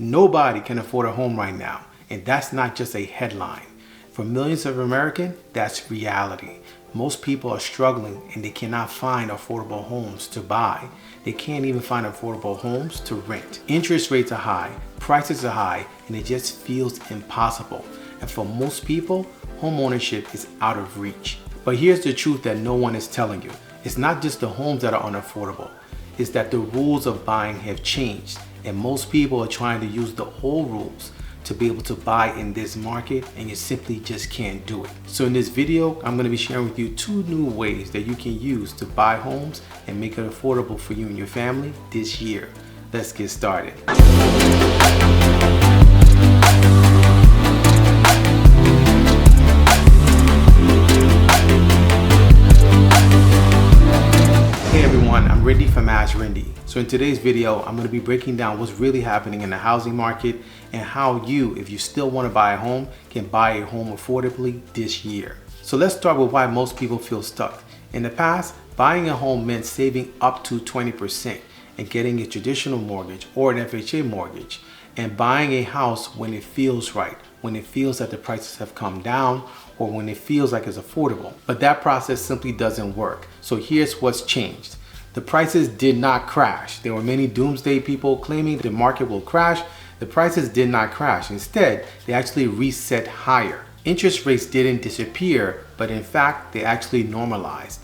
Nobody can afford a home right now, and that's not just a headline. For millions of Americans, that's reality. Most people are struggling and they cannot find affordable homes to buy. They can't even find affordable homes to rent. Interest rates are high, prices are high, and it just feels impossible. And for most people, home ownership is out of reach. But here's the truth that no one is telling you. It's not just the homes that are unaffordable. It's that the rules of buying have changed, and most people are trying to use the old rules to be able to buy in this market, and you simply just can't do it. So in this video, I'm going to be sharing with you 2 new ways that you can use to buy homes and make it affordable for you and your family this year. Let's get started. Hey everyone, I'm Rindy from AskRinde. So in today's video, I'm going to be breaking down what's really happening in the housing market and how you, if you still want to buy a home, can buy a home affordably this year. So let's start with why most people feel stuck. In the past, buying a home meant saving up to 20% and getting a traditional mortgage or an FHA mortgage, and buying a house when it feels right, when it feels that the prices have come down, or when it feels like it's affordable. But that process simply doesn't work. So here's what's changed. The prices did not crash. There were many doomsday people claiming the market will crash. The prices did not crash. Instead, they actually reset higher. Interest rates didn't disappear, but in fact, they actually normalized.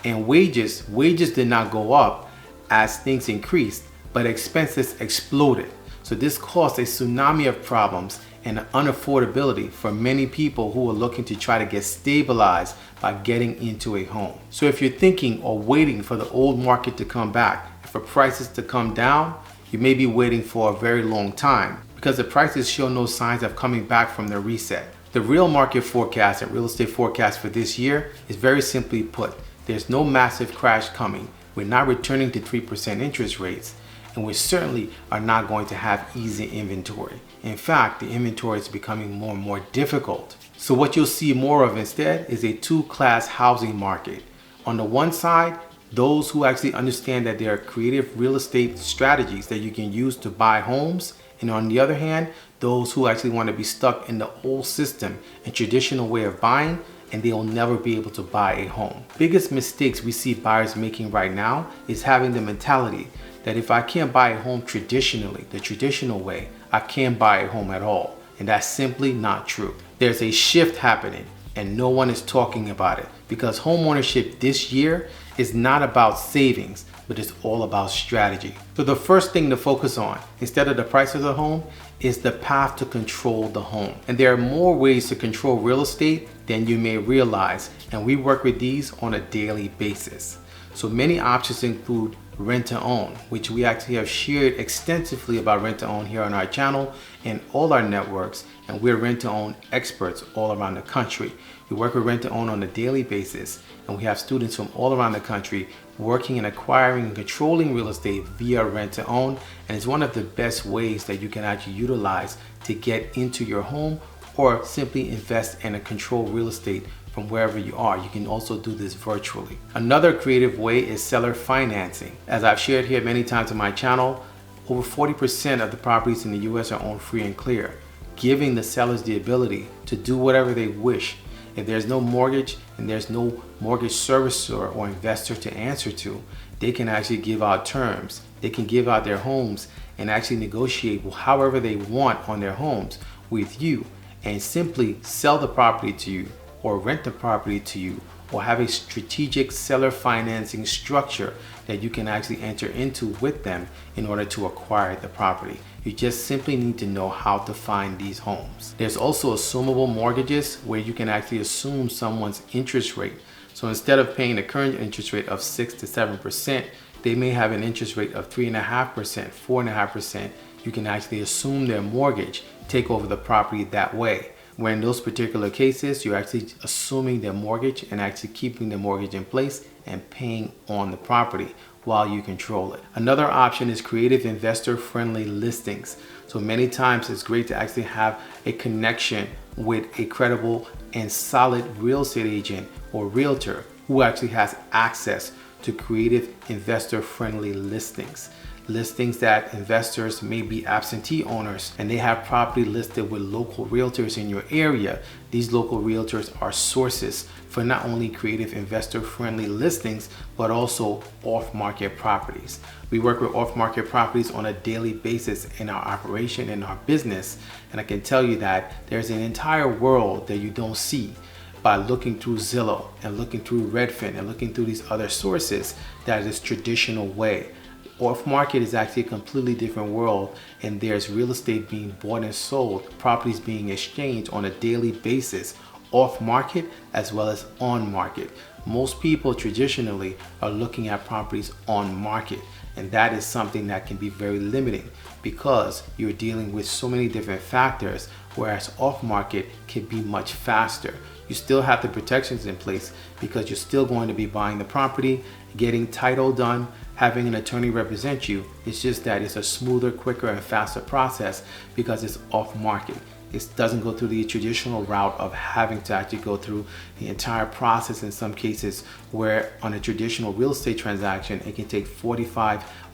And wages did not go up as things increased, but expenses exploded. So this caused a tsunami of problems and unaffordability for many people who are looking to try to get stabilized by getting into a home. So if you're thinking or waiting for the old market to come back and for prices to come down, you may be waiting for a very long time because the prices show no signs of coming back from the reset. The real market forecast and real estate forecast for this year is very simply put. There's no massive crash coming. We're not returning to 3% interest rates, and we certainly are not going to have easy inventory. In fact, the inventory is becoming more and more difficult. So what you'll see more of instead is a 2-class housing market. On the one side, those who actually understand that there are creative real estate strategies that you can use to buy homes, and on the other hand, those who actually want to be stuck in the old system and traditional way of buying, and they'll never be able to buy a home. Biggest mistakes we see buyers making right now is having the mentality that if I can't buy a home traditionally, the traditional way, I can't buy a home at all. And that's simply not true. There's a shift happening and no one is talking about it, because home ownership this year is not about savings, but it's all about strategy. So the first thing to focus on, instead of the price of the home, is the path to control the home. And there are more ways to control real estate than you may realize, and we work with these on a daily basis. So many options include rent to own, which we actually have shared extensively about rent to own here on our channel and all our networks, and we're rent to own experts all around the country. We work with rent to own on a daily basis, and we have students from all around the country working and acquiring and controlling real estate via rent to own, and it's one of the best ways that you can actually utilize to get into your home or simply invest in and control real estate from wherever you are. You can also do this virtually. Another creative way is seller financing. As I've shared here many times on my channel, over 40% of the properties in the US are owned free and clear, giving the sellers the ability to do whatever they wish. If there's no mortgage and there's no mortgage servicer or investor to answer to, they can actually give out terms. They can give out their homes and actually negotiate however they want on their homes with you, and simply sell the property to you or rent the property to you, or have a strategic seller financing structure that you can actually enter into with them in order to acquire the property. You just simply need to know how to find these homes. There's also assumable mortgages where you can actually assume someone's interest rate. So instead of paying the current interest rate of 6 to 7%, they may have an interest rate of 3.5%, 4.5%. You can actually assume their mortgage, take over the property that way. Where in those particular cases, you're actually assuming their mortgage and actually keeping the mortgage in place and paying on the property while you control it. Another option is creative investor-friendly listings. So many times it's great to actually have a connection with a credible and solid real estate agent or realtor who actually has access to creative investor-friendly listings. listings that investors may be absentee owners and they have property listed with local realtors in your area. These local realtors are sources for not only creative investor-friendly listings, but also off-market properties. We work with off-market properties on a daily basis in our operation, in our business, and I can tell you that there's an entire world that you don't see by looking through Zillow and looking through Redfin and looking through these other sources. That is traditional way. Off-market is actually a completely different world, and there's real estate being bought and sold, properties being exchanged on a daily basis, off-market as well as on-market. Most people traditionally are looking at properties on market, and that is something that can be very limiting because you're dealing with so many different factors, whereas off-market can be much faster. You still have the protections in place because you're still going to be buying the property, getting title done, having an attorney represent you. It's just that it's a smoother, quicker, and faster process because it's off market. It doesn't go through the traditional route of having to actually go through the entire process in some cases, where on a traditional real estate transaction, it can take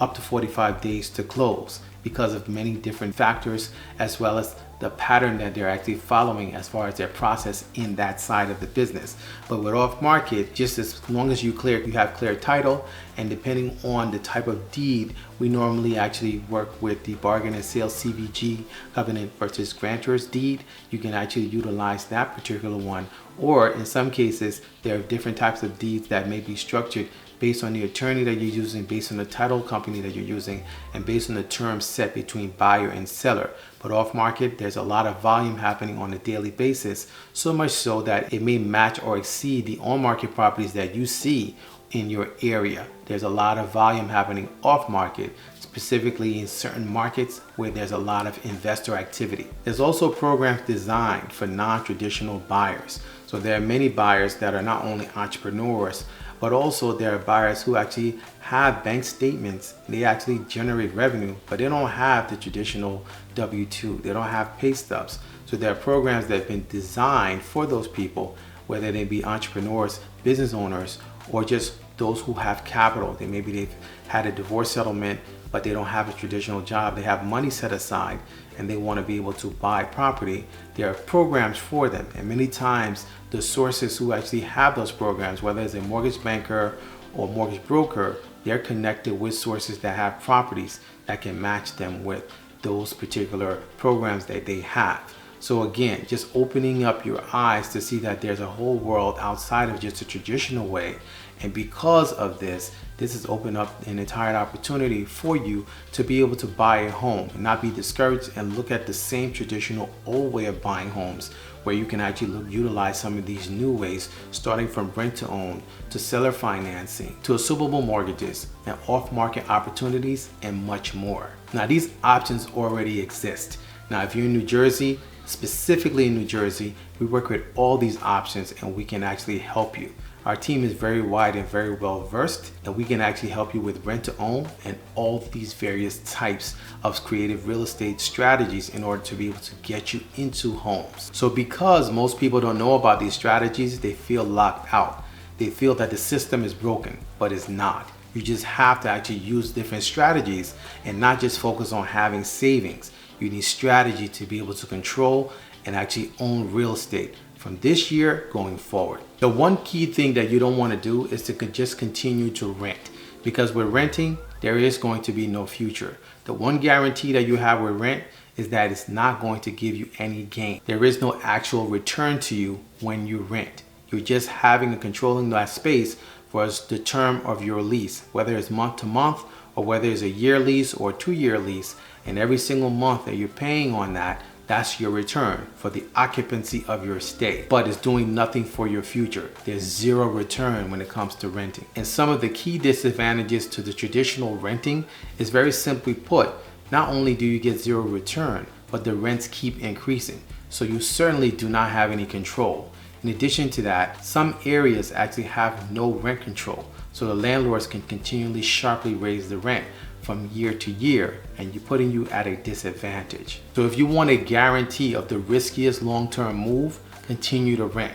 up to 45 days to close because of many different factors, as well as the pattern that they're actually following as far as their process in that side of the business. But with off market, just as long as you have clear title, and depending on the type of deed, we normally actually work with the bargain and sale CVG, covenant versus grantor's deed. You can actually utilize that particular one, or in some cases there are different types of deeds that may be structured based on the attorney that you're using, based on the title company that you're using, and based on the terms set between buyer and seller. But off market, there's a lot of volume happening on a daily basis, so much so that it may match or exceed the on market properties that you see in your area. There's a lot of volume happening off market, specifically in certain markets where there's a lot of investor activity. There's also programs designed for non-traditional buyers. So there are many buyers that are not only entrepreneurs, but also there are buyers who actually have bank statements. They actually generate revenue, but they don't have the traditional W-2. They don't have pay stubs. So there are programs that have been designed for those people, whether they be entrepreneurs, business owners, or just those who have capital. Maybe they've had a divorce settlement, but they don't have a traditional job. They have money set aside and they want to be able to buy property. There are programs for them, and many times the sources who actually have those programs, whether it's a mortgage banker or mortgage broker, they're connected with sources that have properties that can match them with those particular programs that they have. So again, just opening up your eyes to see that there's a whole world outside of just a traditional way. And because of this has opened up an entire opportunity for you to be able to buy a home and not be discouraged and look at the same traditional old way of buying homes, where you can actually utilize some of these new ways, starting from rent to own, to seller financing, to assumable mortgages, and off-market opportunities, and much more. Now, these options already exist. Now, if you're in New Jersey, specifically in New Jersey, we work with all these options and we can actually help you. Our team is very wide and very well versed, and we can actually help you with rent to own and all these various types of creative real estate strategies in order to be able to get you into homes. So because most people don't know about these strategies, they feel locked out. They feel that the system is broken, but it's not. You just have to actually use different strategies and not just focus on having savings. You need strategy to be able to control and actually own real estate from this year going forward. The one key thing that you don't want to do is to just continue to rent, because with renting, there is going to be no future. The one guarantee that you have with rent is that it's not going to give you any gain. There is no actual return to you when you rent. You're just having and controlling that space for the term of your lease, whether it's month to month or whether it's a year lease or 2-year lease. And every single month that you're paying on that, that's your return for the occupancy of your stay, but it's doing nothing for your future. There's zero return when it comes to renting. And some of the key disadvantages to the traditional renting is very simply put, not only do you get zero return, but the rents keep increasing. So you certainly do not have any control. In addition to that, some areas actually have no rent control. So the landlords can continually sharply raise the rent from year to year, and you're putting you at a disadvantage. So if you want a guarantee of the riskiest long-term move, continue to rent.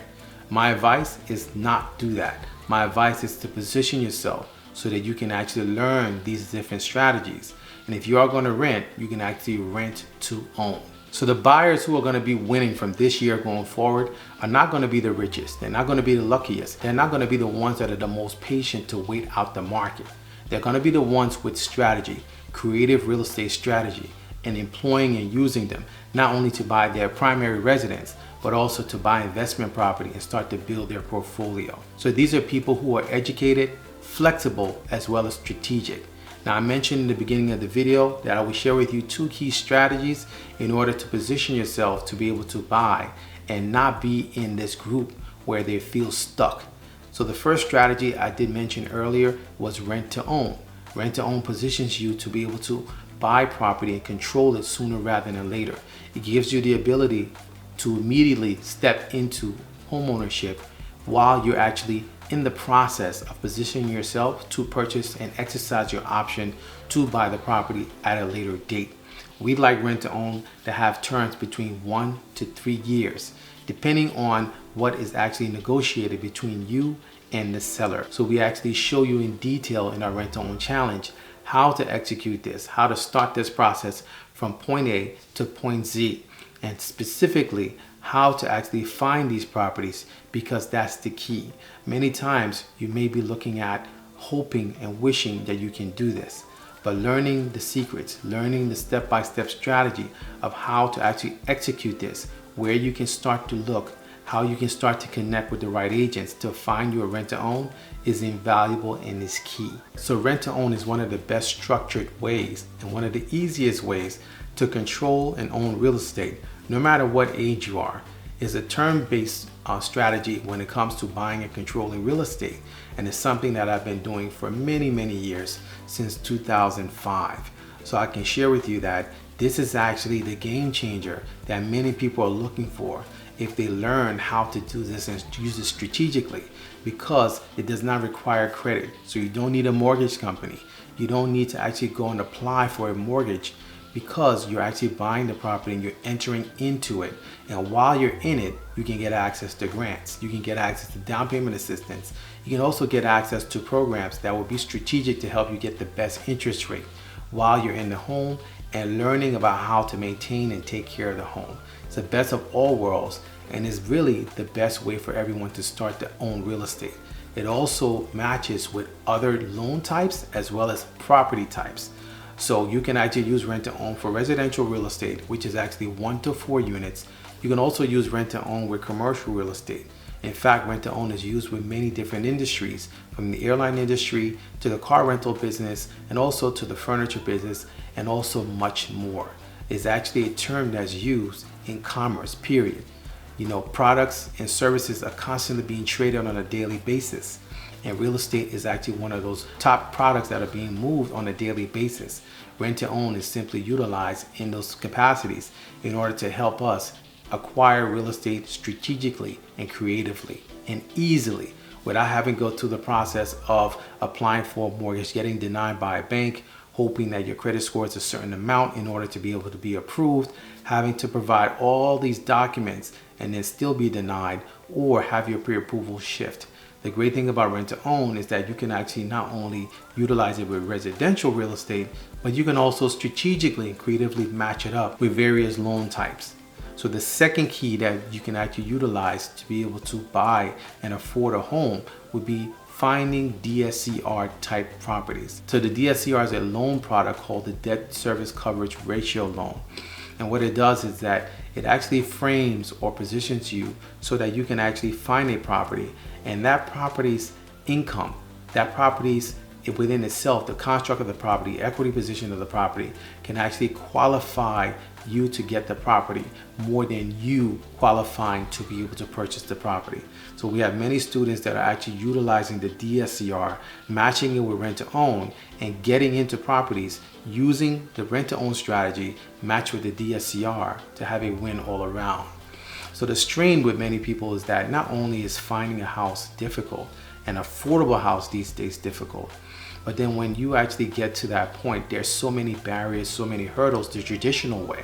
My advice is not do that. My advice is to position yourself so that you can actually learn these different strategies. And if you are going to rent, you can actually rent to own. So the buyers who are going to be winning from this year going forward are not going to be the richest. They're not going to be the luckiest. They're not going to be the ones that are the most patient to wait out the market. They're going to be the ones with strategy, creative real estate strategy, and employing and using them not only to buy their primary residence, but also to buy investment property and start to build their portfolio. So these are people who are educated, flexible, as well as strategic. Now, I mentioned in the beginning of the video that I will share with you 2 key strategies in order to position yourself to be able to buy and not be in this group where they feel stuck. So the first strategy I did mention earlier was rent to own. Rent to own positions you to be able to buy property and control it sooner rather than later. It gives you the ability to immediately step into homeownership while you're actually in the process of positioning yourself to purchase and exercise your option to buy the property at a later date. We'd like rent to own to have terms between 1 to 3 years, depending on what is actually negotiated between you and the seller. So we actually show you in detail in our rent to own challenge how to execute this, how to start this process from point A to point Z, and specifically how to actually find these properties, because that's the key. Many times you may be looking at hoping and wishing that you can do this, but learning the secrets, learning the step-by-step strategy of how to actually execute this, where you can start to look, how you can start to connect with the right agents to find your rent to own is invaluable and is key. So rent to own is one of the best structured ways and one of the easiest ways to control and own real estate, no matter what age you are. Is a term-based strategy when it comes to buying and controlling real estate, and it's something that I've been doing for many years, since 2005. So I can share with you that this is actually the game changer that many people are looking for if they learn how to do this and use it strategically, because it does not require credit. So you don't need a mortgage company. You don't need to actually go and apply for a mortgage, because you're actually buying the property and you're entering into it. And while you're in it, you can get access to grants. You can get access to down payment assistance. You can also get access to programs that will be strategic to help you get the best interest rate while you're in the home and learning about how to maintain and take care of the home. It's the best of all worlds, and is really the best way for everyone to start to own real estate. It also matches with other loan types as well as property types. So you can actually use rent to own for residential real estate, which is actually 1 to 4 units. You can also use rent to own with commercial real estate. In fact, rent to own is used with many different industries, from the airline industry to the car rental business, and also to the furniture business, and also much more. It's actually a term that's used in commerce, period. You know, products and services are constantly being traded on a daily basis. And real estate is actually one of those top products that are being moved on a daily basis. Rent to own is simply utilized in those capacities in order to help us acquire real estate strategically and creatively and easily, without having to go through the process of applying for a mortgage, getting denied by a bank, hoping that your credit score is a certain amount in order to be able to be approved, having to provide all these documents and then still be denied, or have your pre-approval shift. The great thing about rent to own is that you can actually not only utilize it with residential real estate, but you can also strategically and creatively match it up with various loan types. So the second key that you can actually utilize to be able to buy and afford a home would be finding DSCR type properties. So the DSCR is a loan product called the Debt Service Coverage Ratio Loan. And what it does is that it actually frames or positions you so that you can actually find a property, and that property's income, that property's within itself, the construct of the property, equity position of the property, can actually qualify you to get the property more than you qualifying to be able to purchase the property. So we have many students that are actually utilizing the DSCR, matching it with rent to own, and getting into properties using the rent to own strategy matched with the DSCR to have a win all around. So the strain with many people is that not only is finding a house difficult, an affordable house these days difficult, but then when you actually get to that point, there's so many barriers, so many hurdles the traditional way.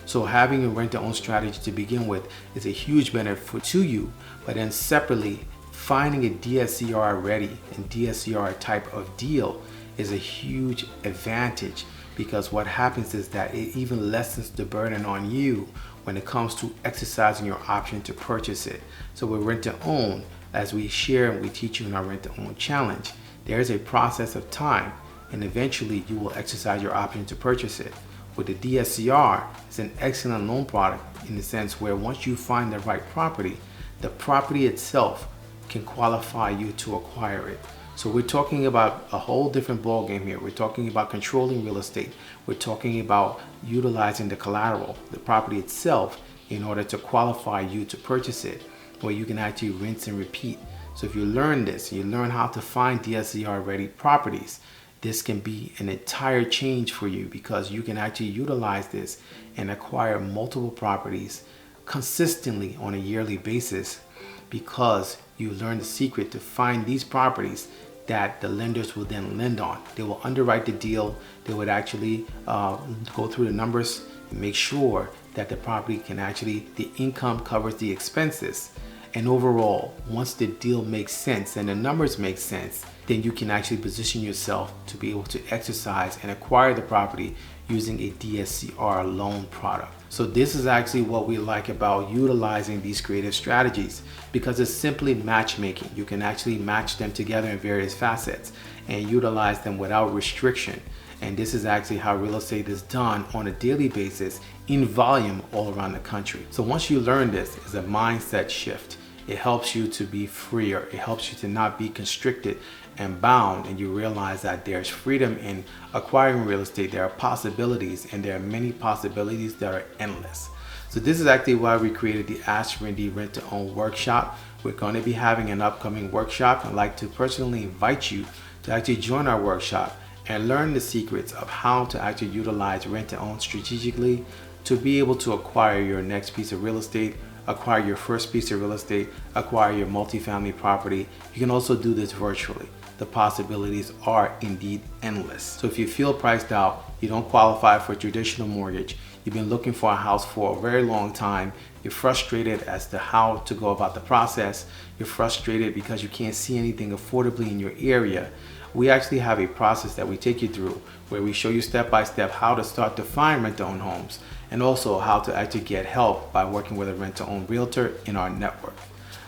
So having a rent-to-own strategy to begin with is a huge benefit to you, but then separately, finding a DSCR ready and DSCR type of deal is a huge advantage because what happens is that it even lessens the burden on you when it comes to exercising your option to purchase it. So with rent to own, as we share and we teach you in our rent to own challenge, there is a process of time, and eventually you will exercise your option to purchase it. With the DSCR, it's an excellent loan product in the sense where once you find the right property, the property itself can qualify you to acquire it. So we're talking about a whole different ballgame here. We're talking about controlling real estate. We're talking about utilizing the collateral, the property itself, in order to qualify you to purchase it, where you can actually rinse and repeat. So if you learn this, you learn how to find DSCR ready properties, this can be an entire change for you, because you can actually utilize this and acquire multiple properties consistently on a yearly basis, because you learn the secret to find these properties that the lenders will then lend on. They will underwrite the deal. They would actually go through the numbers and make sure that the property can actually, the income covers the expenses. And overall, once the deal makes sense and the numbers make sense, then you can actually position yourself to be able to exercise and acquire the property using a DSCR loan product. So this is actually what we like about utilizing these creative strategies, because it's simply matchmaking. You can actually match them together in various facets and utilize them without restriction. And this is actually how real estate is done on a daily basis in volume all around the country. So once you learn this, it's a mindset shift. It helps you to be freer. It helps you to not be constricted and bound, and you realize that there's freedom in acquiring real estate. There are possibilities, and there are many possibilities that are endless. So this is actually why we created the AskRinde Rent to Own workshop. We're going to be having an upcoming workshop. I'd like to personally invite you to actually join our workshop and learn the secrets of how to actually utilize rent to own strategically to be able to acquire your next piece of real estate, acquire your first piece of real estate, acquire your multifamily property. You can also do this virtually. The possibilities are indeed endless. So if you feel priced out, you don't qualify for a traditional mortgage, you've been looking for a house for a very long time, you're frustrated as to how to go about the process, you're frustrated because you can't see anything affordably in your area, we actually have a process that we take you through where we show you step by step how to start to find rent to own homes, and also how to actually get help by working with a rent to own realtor in our network.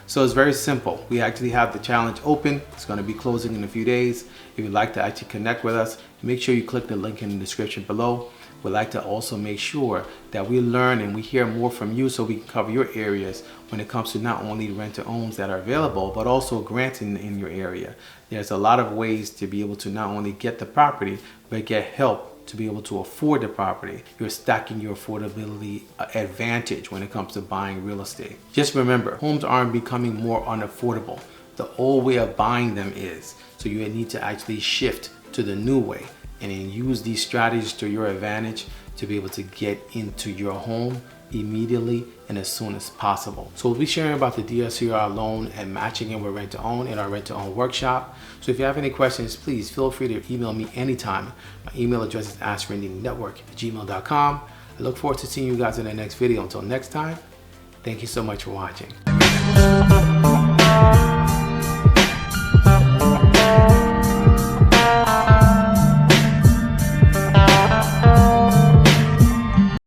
So it's very simple. We actually have the challenge open. It's going to be closing in a few days. If you'd like to actually connect with us, make sure you click the link in the description below. We'd like to also make sure that we learn and we hear more from you so we can cover your areas when it comes to not only rent to owns that are available, but also grants in your area. There's a lot of ways to be able to not only get the property, but get help to be able to afford the property. You're stacking your affordability advantage when it comes to buying real estate. Just remember, homes aren't becoming more unaffordable. The old way of buying them is. So you need to actually shift to the new way and then use these strategies to your advantage to be able to get into your home immediately and as soon as possible. So we'll be sharing about the DSCR loan and matching it with rent to own in our rent to own workshop. So if you have any questions, please feel free to email me anytime. My email address is AskRindeNetwork@gmail.com. I look forward to seeing you guys in the next video. Until next time, thank you so much for watching.